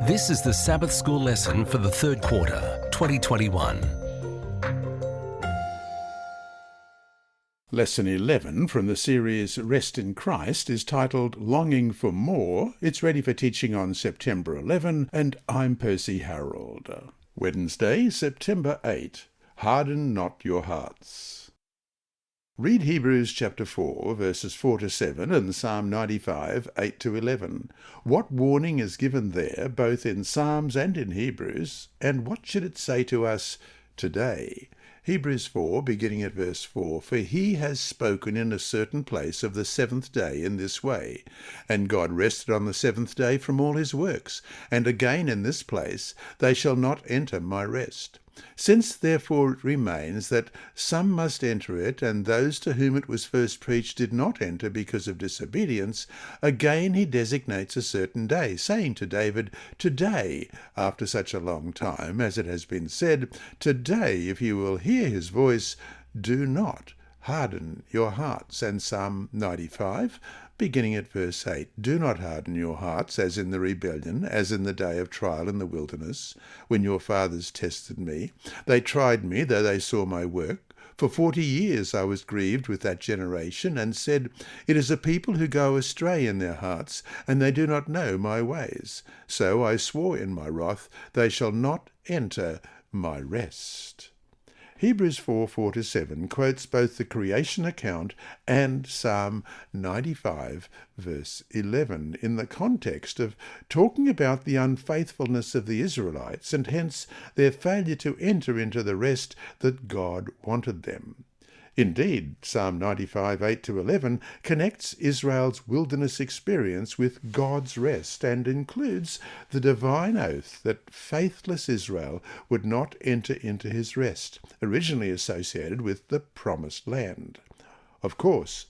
This is the Sabbath School lesson for the third quarter, 2021. Lesson 11 from the series Rest in Christ is titled Longing for More. It's ready for teaching on September 11, and I'm Percy Harrold. Wednesday, September 8. Harden not your hearts. Read Hebrews chapter 4, verses 4 to 7, and Psalm 95, 8 to 11. What warning is given there, both in Psalms and in Hebrews, and what should it say to us today? Hebrews 4, beginning at verse 4, For he has spoken in a certain place of the seventh day in this way, and God rested on the seventh day from all his works, and again in this place, They shall not enter my rest. Since therefore it remains that some must enter it, and those to whom it was first preached did not enter because of disobedience, again he designates a certain day, saying to David, Today, after such a long time, as it has been said, Today, if you will hear his voice, do not harden your hearts. And Psalm 95, beginning at verse 8, Do not harden your hearts, as in the rebellion, as in the day of trial in the wilderness, when your fathers tested me. They tried me, though they saw my work. For 40 years I was grieved with that generation, and said, It is a people who go astray in their hearts, and they do not know my ways. So I swore in my wrath, They shall not enter my rest. Hebrews 4, 4-7 quotes both the creation account and Psalm 95, verse 11, in the context of talking about the unfaithfulness of the Israelites and hence their failure to enter into the rest that God wanted them. Indeed, Psalm 95, 8-11 connects Israel's wilderness experience with God's rest and includes the divine oath that faithless Israel would not enter into his rest, originally associated with the Promised Land. Of course,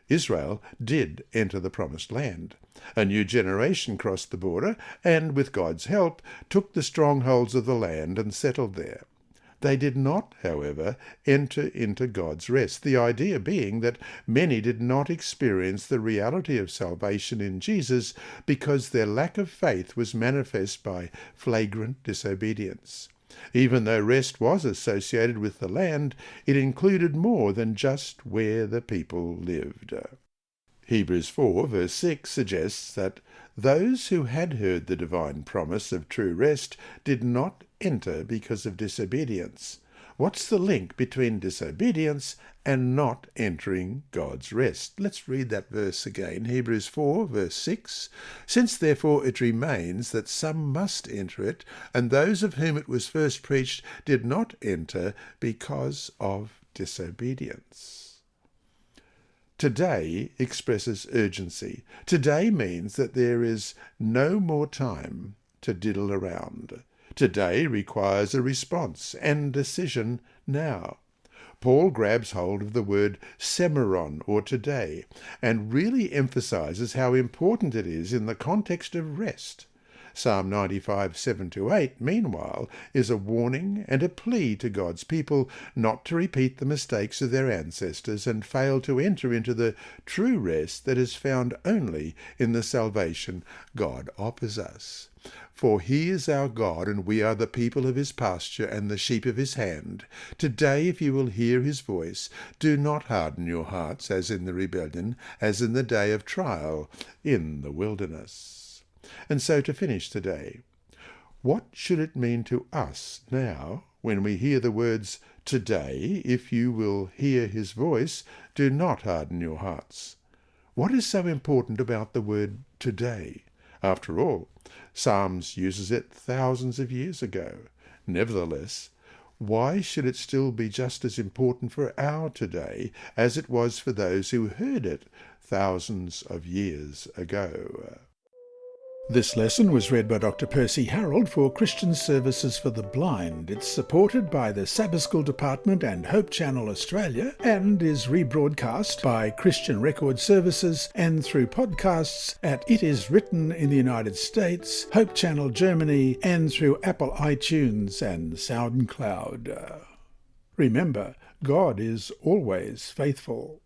Israel did enter the Promised Land. A new generation crossed the border and, with God's help, took the strongholds of the land and settled there. They did not, however, enter into God's rest, the idea being that many did not experience the reality of salvation in Jesus because their lack of faith was manifest by flagrant disobedience. Even though rest was associated with the land, it included more than just where the people lived. Hebrews 4, verse 6 suggests that those who had heard the divine promise of true rest did not enter because of disobedience. What's the link between disobedience and not entering God's rest? Let's read that verse again. Hebrews 4, verse 6. Since therefore it remains that some must enter it, and those of whom it was first preached did not enter because of disobedience. Today expresses urgency. Today means that there is no more time to diddle around. Today requires a response and decision now. Paul grabs hold of the word semeron, or today, and really emphasizes how important it is in the context of rest. Psalm 95, 7-8, meanwhile, is a warning and a plea to God's people not to repeat the mistakes of their ancestors and fail to enter into the true rest that is found only in the salvation God offers us. For he is our God, and we are the people of his pasture and the sheep of his hand. Today, if you will hear his voice, do not harden your hearts, as in the rebellion, as in the day of trial in the wilderness. And so to finish today, what should it mean to us now when we hear the words, Today, if you will hear his voice, do not harden your hearts? What is so important about the word today? After all, Psalms uses it thousands of years ago. Nevertheless, why should it still be just as important for our today as it was for those who heard it thousands of years ago? This lesson was read by Dr. Percy Harrold for Christian Services for the Blind. It's supported by the Sabbath School Department and Hope Channel Australia and is rebroadcast by Christian Record Services and through podcasts at It Is Written in the United States, Hope Channel Germany, and through Apple iTunes and SoundCloud. Remember, God is always faithful.